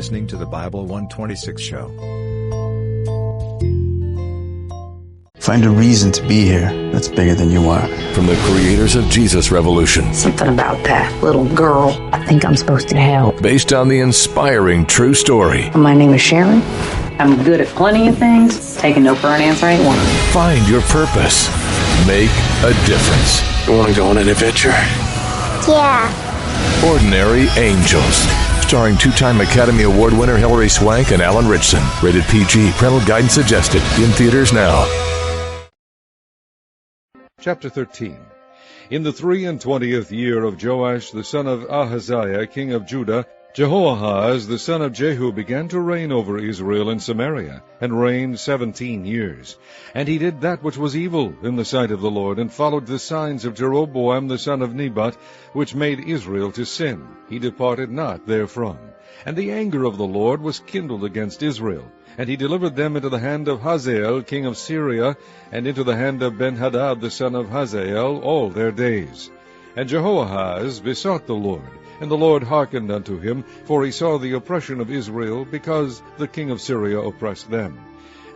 listening to the Bible 126 show. Find a reason to be here that's bigger than you are. From the creators of Jesus Revolution. Something about that little girl. I think I'm supposed to help. Based on the inspiring true story. My name is Sharon. I'm good at plenty of things. Taking no for an answer ain't one. Find your purpose. Make a difference. You want to go on an adventure? Yeah. Ordinary Angels. Starring two-time Academy Award winner Hilary Swank and Alan Ritchson. Rated PG. Parental guidance suggested. In theaters now. Chapter 13. In the 23rd year of Joash the son of Ahaziah, king of Judah, Jehoahaz the son of Jehu began to reign over Israel in Samaria, and reigned 17 years. And he did that which was evil in the sight of the Lord, and followed the signs of Jeroboam the son of Nebat, which made Israel to sin. He departed not therefrom. And the anger of the Lord was kindled against Israel. And he delivered them into the hand of Hazael king of Syria, and into the hand of Benhadad the son of Hazael all their days. And Jehoahaz besought the Lord, and the Lord hearkened unto him, for he saw the oppression of Israel, because the king of Syria oppressed them.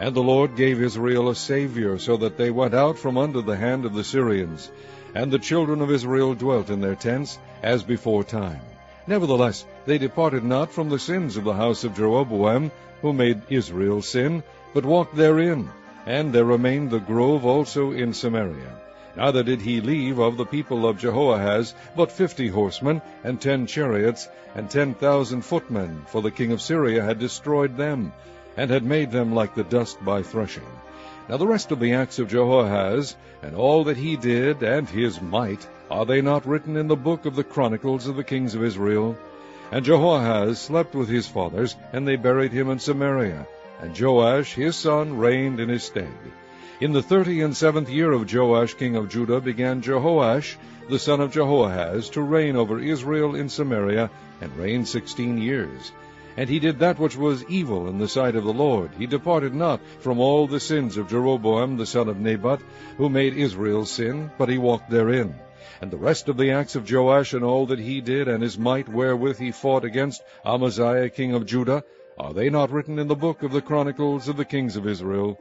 And the Lord gave Israel a Saviour, so that they went out from under the hand of the Syrians. And the children of Israel dwelt in their tents, as before time. Nevertheless, they departed not from the sins of the house of Jeroboam, who made Israel sin, but walked therein. And there remained the grove also in Samaria. Neither did he leave of the people of Jehoahaz but 50 horsemen, and 10 chariots, and 10,000 footmen, for the king of Syria had destroyed them, and had made them like the dust by threshing. Now the rest of the acts of Jehoahaz, and all that he did, and his might, are they not written in the book of the chronicles of the kings of Israel? And Jehoahaz slept with his fathers, and they buried him in Samaria. And Joash his son reigned in his stead. In the 37th year of Joash king of Judah began Jehoash the son of Jehoahaz to reign over Israel in Samaria, and reigned 16 years. And he did that which was evil in the sight of the Lord. He departed not from all the sins of Jeroboam the son of Nebat, who made Israel sin, but he walked therein. And the rest of the acts of Joash, and all that he did, and his might wherewith he fought against Amaziah king of Judah, are they not written in the book of the chronicles of the kings of Israel?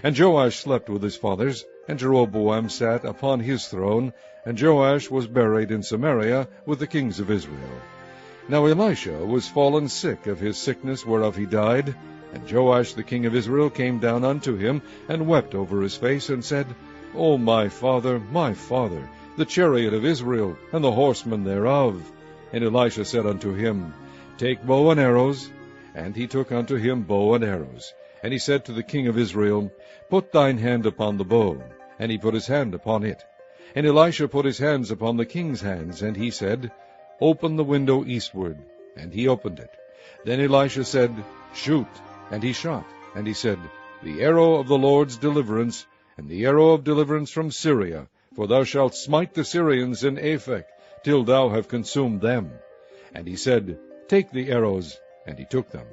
And Joash slept with his fathers, and Jeroboam sat upon his throne, and Joash was buried in Samaria with the kings of Israel. Now Elisha was fallen sick of his sickness whereof he died. And Joash the king of Israel came down unto him, and wept over his face, and said, O my father, the chariot of Israel, and the horsemen thereof. And Elisha said unto him, Take bow and arrows. And he took unto him bow and arrows. And he said to the king of Israel, Put thine hand upon the bow. And he put his hand upon it. And Elisha put his hands upon the king's hands, and he said, Open the window eastward. And he opened it. Then Elisha said, Shoot. And he shot. And he said, The arrow of the Lord's deliverance, and the arrow of deliverance from Syria, for thou shalt smite the Syrians in Aphek, till thou have consumed them. And he said, Take the arrows. And he took them.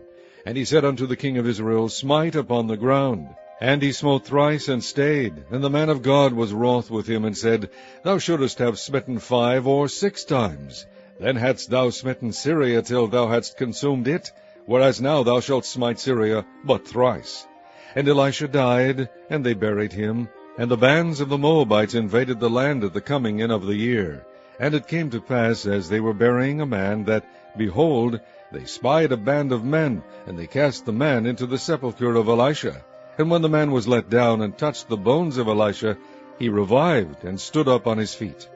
And he said unto the king of Israel, Smite upon the ground. And he smote thrice, and stayed. And the man of God was wroth with him, and said, Thou shouldest have smitten 5 or 6 times. Then hadst thou smitten Syria till thou hadst consumed it, whereas now thou shalt smite Syria but thrice. And Elisha died, and they buried him. And the bands of the Moabites invaded the land at the coming in of the year. And it came to pass, as they were burying a man, that, behold, they spied a band of men, and they cast the man into the sepulchre of Elisha. And when the man was let down, and touched the bones of Elisha, he revived, and stood up on his feet.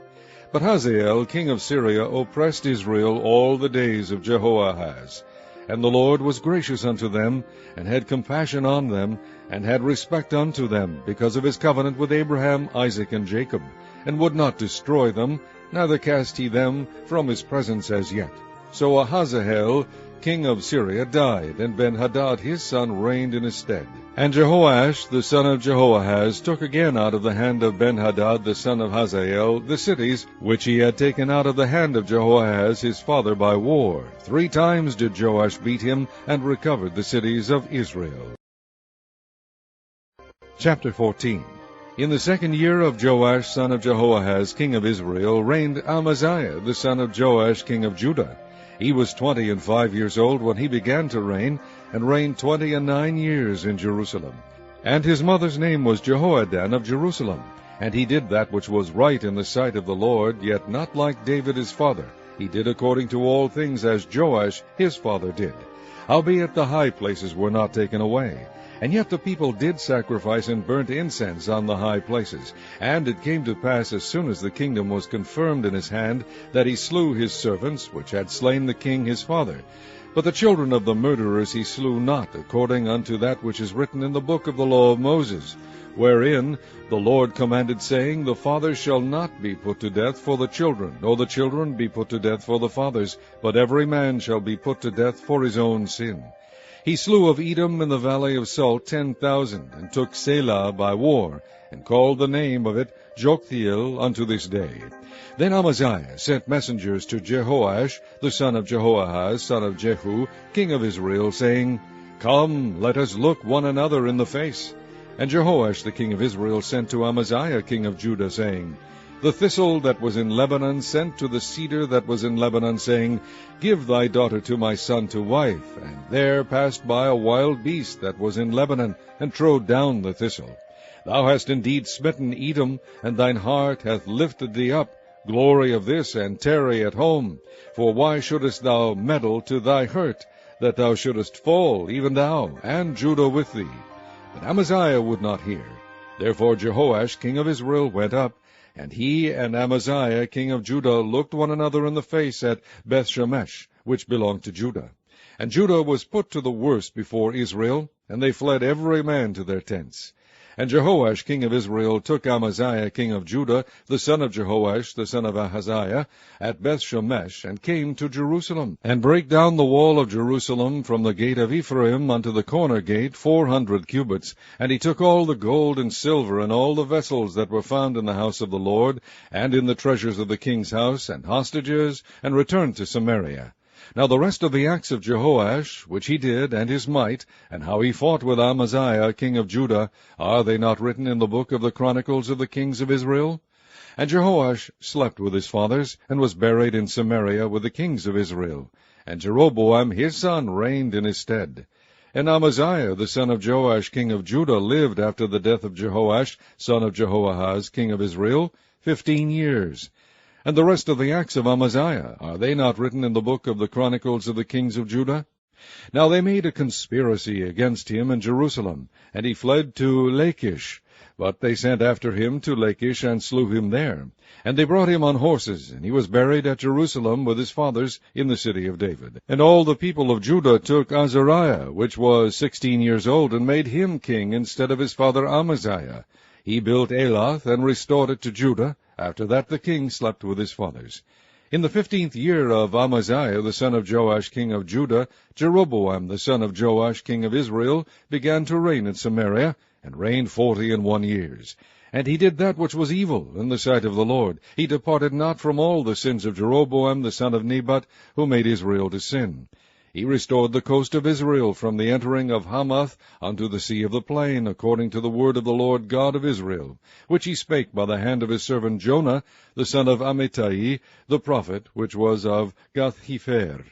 But Hazael king of Syria oppressed Israel all the days of Jehoahaz. And the Lord was gracious unto them, and had compassion on them, and had respect unto them, because of his covenant with Abraham, Isaac, and Jacob, and would not destroy them, neither cast he them from his presence as yet. So Ahaziel king of Syria died, and Benhadad his son reigned in his stead. And Jehoash the son of Jehoahaz took again out of the hand of Benhadad the son of Hazael the cities which he had taken out of the hand of Jehoahaz his father by war. 3 times did Joash beat him, and recovered the cities of Israel. Chapter 14. In the 2nd year of Joash son of Jehoahaz king of Israel reigned Amaziah the son of Joash king of Judah. He was 25 old when he began to reign, and reigned 29 years in Jerusalem. And his mother's name was Jehoaddan of Jerusalem. And he did that which was right in the sight of the Lord, yet not like David his father. He did according to all things as Joash his father did. Howbeit the high places were not taken away. And yet the people did sacrifice and burnt incense on the high places. And it came to pass, as soon as the kingdom was confirmed in his hand, that he slew his servants, which had slain the king his father. But the children of the murderers he slew not, according unto that which is written in the book of the law of Moses, wherein the Lord commanded, saying, The fathers shall not be put to death for the children, nor the children be put to death for the fathers, but every man shall be put to death for his own sin. He slew of Edom in the valley of Salt 10,000, and took Selah by war, and called the name of it Joktheel unto this day. Then Amaziah sent messengers to Jehoash, the son of Jehoahaz, son of Jehu, king of Israel, saying, Come, let us look one another in the face. And Jehoash the king of Israel sent to Amaziah king of Judah, saying, The thistle that was in Lebanon sent to the cedar that was in Lebanon, saying, Give thy daughter to my son to wife. And there passed by a wild beast that was in Lebanon, and trode down the thistle. Thou hast indeed smitten Edom, and thine heart hath lifted thee up. Glory of this, and tarry at home. For why shouldest thou meddle to thy hurt, that thou shouldest fall, even thou, and Judah with thee? But Amaziah would not hear. Therefore Jehoash king of Israel went up, and he and Amaziah king of Judah looked one another in the face at Bethshemesh, which belonged to Judah. And Judah was put to the worse before Israel, and they fled every man to their tents. And Jehoash king of Israel took Amaziah king of Judah, the son of Jehoash, the son of Ahaziah, at Bethshemesh, and came to Jerusalem, and brake down the wall of Jerusalem from the gate of Ephraim unto the corner gate 400 cubits. And he took all the gold and silver, and all the vessels that were found in the house of the Lord, and in the treasures of the king's house, and hostages, and returned to Samaria. Now the rest of the acts of Jehoash, which he did, and his might, and how he fought with Amaziah king of Judah, are they not written in the book of the Chronicles of the kings of Israel? And Jehoash slept with his fathers, and was buried in Samaria with the kings of Israel. And Jeroboam his son reigned in his stead. And Amaziah the son of Joash king of Judah lived after the death of Jehoash son of Jehoahaz king of Israel 15 years. And the rest of the acts of Amaziah, are they not written in the book of the Chronicles of the kings of Judah? Now they made a conspiracy against him in Jerusalem, and he fled to Lachish. But they sent after him to Lachish, and slew him there. And they brought him on horses, and he was buried at Jerusalem with his fathers in the city of David. And all the people of Judah took Azariah, which was 16 years old, and made him king instead of his father Amaziah. He built Elath, and restored it to Judah. After that the king slept with his fathers. In the 15th year of Amaziah the son of Joash king of Judah, Jeroboam the son of Joash king of Israel began to reign in Samaria, and reigned 41 years. And he did that which was evil in the sight of the Lord. He departed not from all the sins of Jeroboam the son of Nebat, who made Israel to sin. He restored the coast of Israel from the entering of Hamath unto the sea of the plain, according to the word of the Lord God of Israel, which he spake by the hand of his servant Jonah, the son of Amittai, the prophet, which was of Gath-hepher.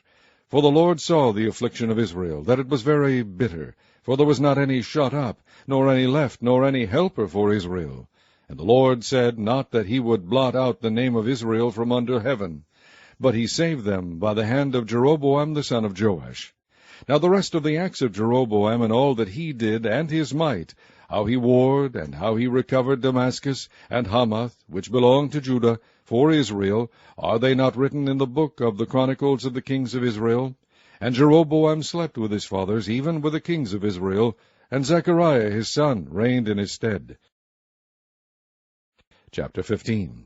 For the Lord saw the affliction of Israel, that it was very bitter, for there was not any shut up, nor any left, nor any helper for Israel. And the Lord said not that he would blot out the name of Israel from under heaven, but he saved them by the hand of Jeroboam the son of Joash. Now the rest of the acts of Jeroboam, and all that he did, and his might, how he warred, and how he recovered Damascus, and Hamath, which belonged to Judah, for Israel, are they not written in the book of the Chronicles of the kings of Israel? And Jeroboam slept with his fathers, even with the kings of Israel, and Zechariah his son reigned in his stead. Chapter 15.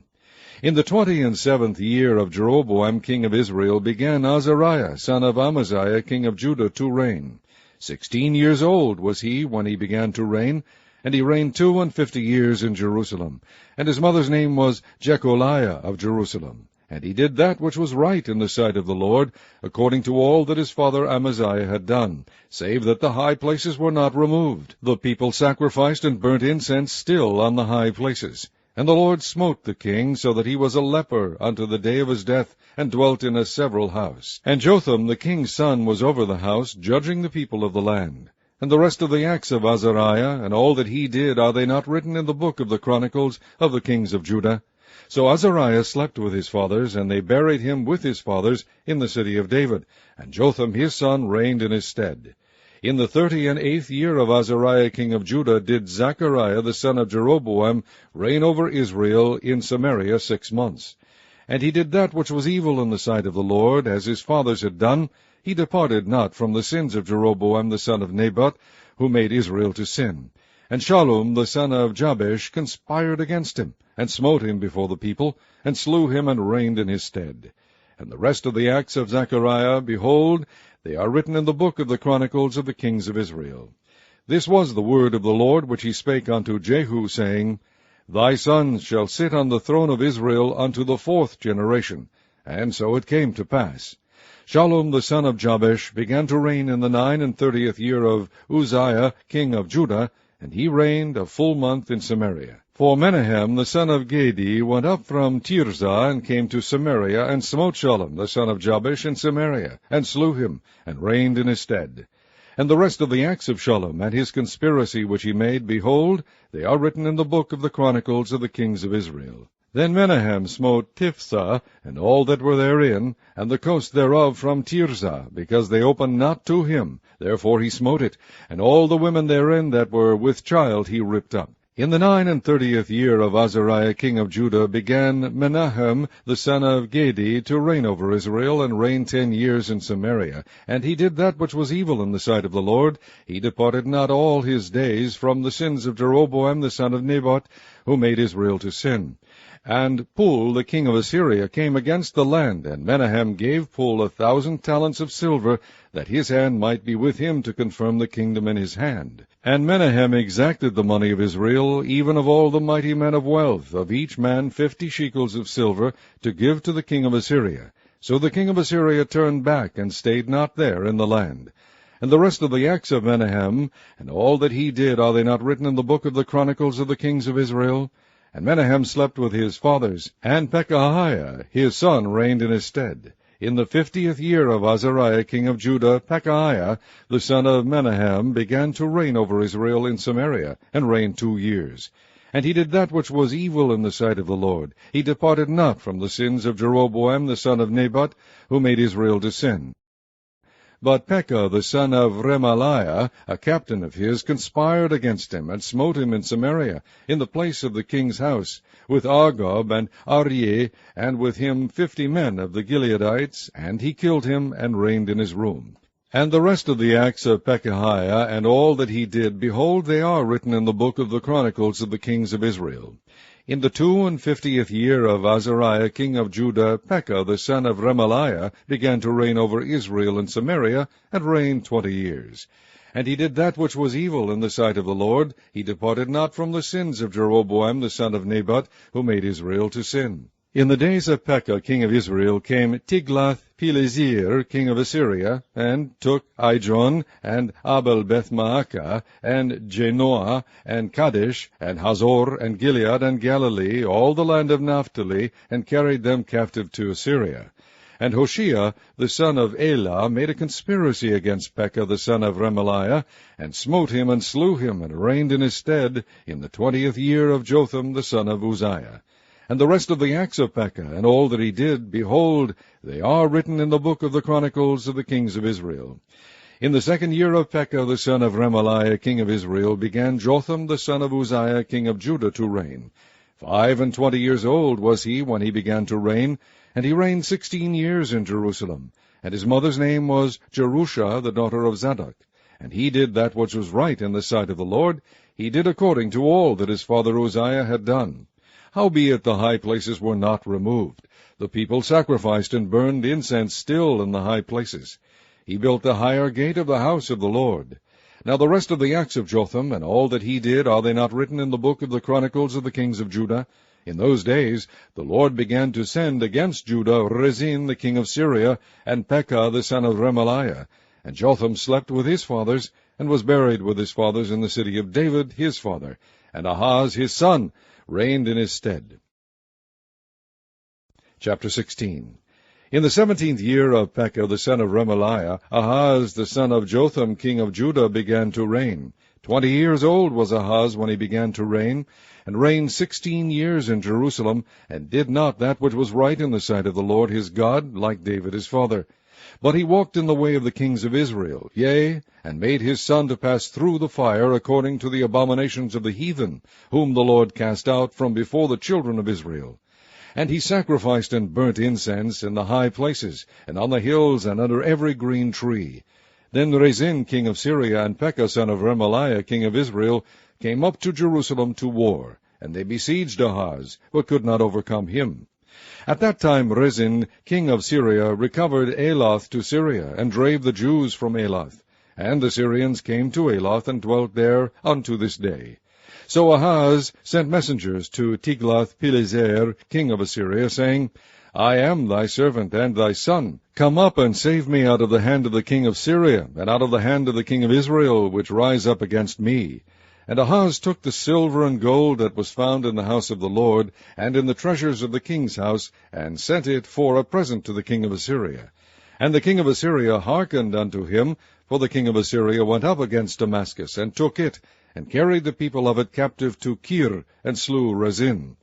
In the 27th year of Jeroboam king of Israel began Azariah son of Amaziah king of Judah to reign. 16 years old was he when he began to reign, and he reigned 52 years in Jerusalem. And his mother's name was Jecholiah of Jerusalem. And he did that which was right in the sight of the Lord, according to all that his father Amaziah had done, save that the high places were not removed. The people sacrificed and burnt incense still on the high places. And the Lord smote the king, so that he was a leper unto the day of his death, and dwelt in a several house. And Jotham the king's son was over the house, judging the people of the land. And the rest of the acts of Azariah, and all that he did, are they not written in the book of the chronicles of the kings of Judah? So Azariah slept with his fathers, and they buried him with his fathers in the city of David, and Jotham his son reigned in his stead. In the 38th year of Azariah king of Judah did Zechariah the son of Jeroboam reign over Israel in Samaria 6 months. And he did that which was evil in the sight of the Lord, as his fathers had done. He departed not from the sins of Jeroboam the son of Nebat, who made Israel to sin. And Shallum the son of Jabesh conspired against him, and smote him before the people, and slew him, and reigned in his stead. And the rest of the acts of Zechariah, behold, they are written in the book of the chronicles of the kings of Israel. This was the word of the Lord which he spake unto Jehu, saying, Thy sons shall sit on the throne of Israel unto the 4th generation. And so it came to pass. Shallum the son of Jabesh began to reign in the 39th year of Uzziah king of Judah, and he reigned a full month in Samaria. For Menahem the son of Gedi went up from Tirzah, and came to Samaria, and smote Shallum the son of Jabesh in Samaria, and slew him, and reigned in his stead. And the rest of the acts of Shallum, and his conspiracy which he made, behold, they are written in the book of the chronicles of the kings of Israel. Then Menahem smote Tiphsah, and all that were therein, and the coast thereof from Tirzah, because they opened not to him. Therefore he smote it, and all the women therein that were with child he ripped up. In the 39th year of Azariah king of Judah began Menahem the son of Gedi to reign over Israel, and reigned 10 years in Samaria. And he did that which was evil in the sight of the Lord. He departed not all his days from the sins of Jeroboam the son of Nebat, who made Israel to sin. And Pul the king of Assyria came against the land, and Menahem gave Pul 1,000 talents of silver, that his hand might be with him to confirm the kingdom in his hand. And Menahem exacted the money of Israel, even of all the mighty men of wealth, of each man 50 shekels of silver, to give to the king of Assyria. So the king of Assyria turned back, and stayed not there in the land. And the rest of the acts of Menahem, and all that he did, are they not written in the book of the chronicles of the kings of Israel? And Menahem slept with his fathers, and Pekahiah his son reigned in his stead. In the 50th year of Azariah king of Judah, Pekahiah the son of Menahem began to reign over Israel in Samaria, and reigned 2 years. And he did that which was evil in the sight of the Lord. He departed not from the sins of Jeroboam the son of Nebat, who made Israel to sin. But Pekah the son of Remaliah, a captain of his, conspired against him, and smote him in Samaria, in the place of the king's house, with Argob and Aryeh, and with him 50 men of the Gileadites, and he killed him, and reigned in his room. And the rest of the acts of Pekahiah, and all that he did, behold, they are written in the book of the chronicles of the kings of Israel. In the 52nd year of Azariah king of Judah, Pekah the son of Remaliah began to reign over Israel in Samaria, and reigned 20 years. And he did that which was evil in the sight of the Lord. He departed not from the sins of Jeroboam the son of Nebat, who made Israel to sin. In the days of Pekah king of Israel came Tiglath-Pileser king of Assyria, and took Ijon, and Abel-Beth-Maacah, and Janoah, and Kadesh, and Hazor, and Gilead, and Galilee, all the land of Naphtali, and carried them captive to Assyria. And Hoshea the son of Elah made a conspiracy against Pekah the son of Remaliah, and smote him, and slew him, and reigned in his stead, in the 20th year of Jotham the son of Uzziah. And the rest of the acts of Pekah, and all that he did, behold, they are written in the book of the chronicles of the kings of Israel. In the 2nd year of Pekah the son of Remaliah king of Israel began Jotham the son of Uzziah king of Judah to reign. 25 years old was he when he began to reign, and he reigned 16 years in Jerusalem. And his mother's name was Jerusha, the daughter of Zadok. And he did that which was right in the sight of the Lord. He did according to all that his father Uzziah had done. Howbeit the high places were not removed. The people sacrificed and burned incense still in the high places. He built the higher gate of the house of the Lord. Now the rest of the acts of Jotham, and all that he did, are they not written in the book of the chronicles of the kings of Judah? In those days the Lord began to send against Judah Rezin the king of Syria, and Pekah the son of Remaliah. And Jotham slept with his fathers, and was buried with his fathers in the city of David his father. and Ahaz his son reigned in his stead. Chapter 16. In the 17th year of Pekah the son of Remaliah, Ahaz the son of Jotham king of Judah began to reign. 20 years old was Ahaz when he began to reign, and reigned 16 years in Jerusalem, and did not that which was right in the sight of the Lord his God, like David his father. But he walked in the way of the kings of Israel, yea, and made his son to pass through the fire, according to the abominations of the heathen, whom the Lord cast out from before the children of Israel. And he sacrificed and burnt incense in the high places, and on the hills, and under every green tree. Then Rezin king of Syria and Pekah son of Remaliah king of Israel came up to Jerusalem to war, and they besieged Ahaz, but could not overcome him. At that time Rezin king of Syria recovered Elath to Syria, and drave the Jews from Elath. And the Syrians came to Elath, and dwelt there unto this day. So Ahaz sent messengers to Tiglath-Pileser king of Assyria, saying, I am thy servant and thy son. Come up and save me out of the hand of the king of Syria, and out of the hand of the king of Israel, which rise up against me. And Ahaz took the silver and gold that was found in the house of the Lord, and in the treasures of the king's house, and sent it for a present to the king of Assyria. And the king of Assyria hearkened unto him, for the king of Assyria went up against Damascus, and took it, and carried the people of it captive to Kir, and slew Rezin.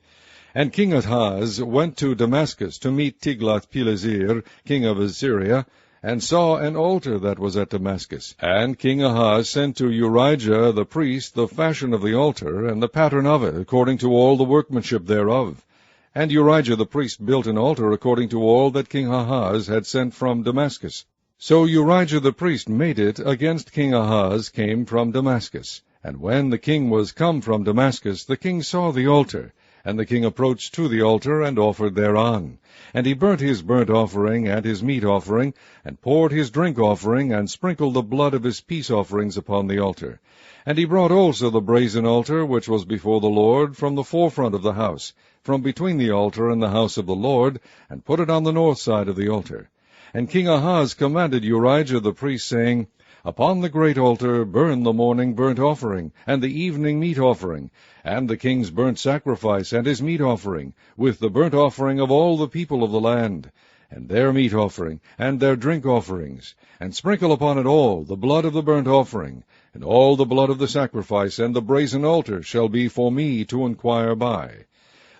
And King Ahaz went to Damascus to meet Tiglath-Pileser, king of Assyria, and saw an altar that was at Damascus. And King Ahaz sent to Urijah the priest the fashion of the altar, and the pattern of it, according to all the workmanship thereof. And Urijah the priest built an altar according to all that King Ahaz had sent from Damascus. So Urijah the priest made it against King Ahaz came from Damascus. And when the king was come from Damascus, the king saw the altar. And the king approached to the altar, and offered thereon. And he burnt his burnt offering and his meat offering, and poured his drink offering, and sprinkled the blood of his peace offerings upon the altar. And he brought also the brazen altar, which was before the Lord, from the forefront of the house, from between the altar and the house of the Lord, and put it on the north side of the altar. And King Ahaz commanded Urijah the priest, saying, Upon the great altar burn the morning burnt offering, and the evening meat offering, and the king's burnt sacrifice, and his meat offering, with the burnt offering of all the people of the land, and their meat offering, and their drink offerings, and sprinkle upon it all the blood of the burnt offering, and all the blood of the sacrifice, and the brazen altar shall be for me to inquire by.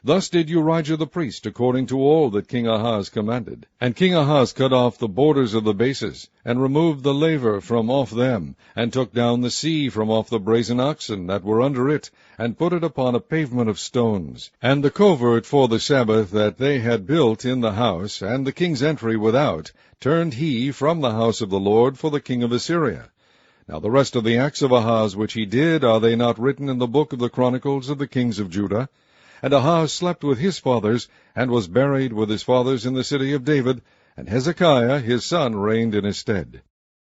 Thus did Urijah the priest, according to all that King Ahaz commanded. And King Ahaz cut off the borders of the bases, and removed the laver from off them, and took down the sea from off the brazen oxen that were under it, and put it upon a pavement of stones. And the covert for the Sabbath that they had built in the house, and the king's entry without, turned he from the house of the Lord for the king of Assyria. Now the rest of the acts of Ahaz which he did, are they not written in the book of the Chronicles of the kings of Judah? And Ahaz slept with his fathers, and was buried with his fathers in the city of David, and Hezekiah his son reigned in his stead.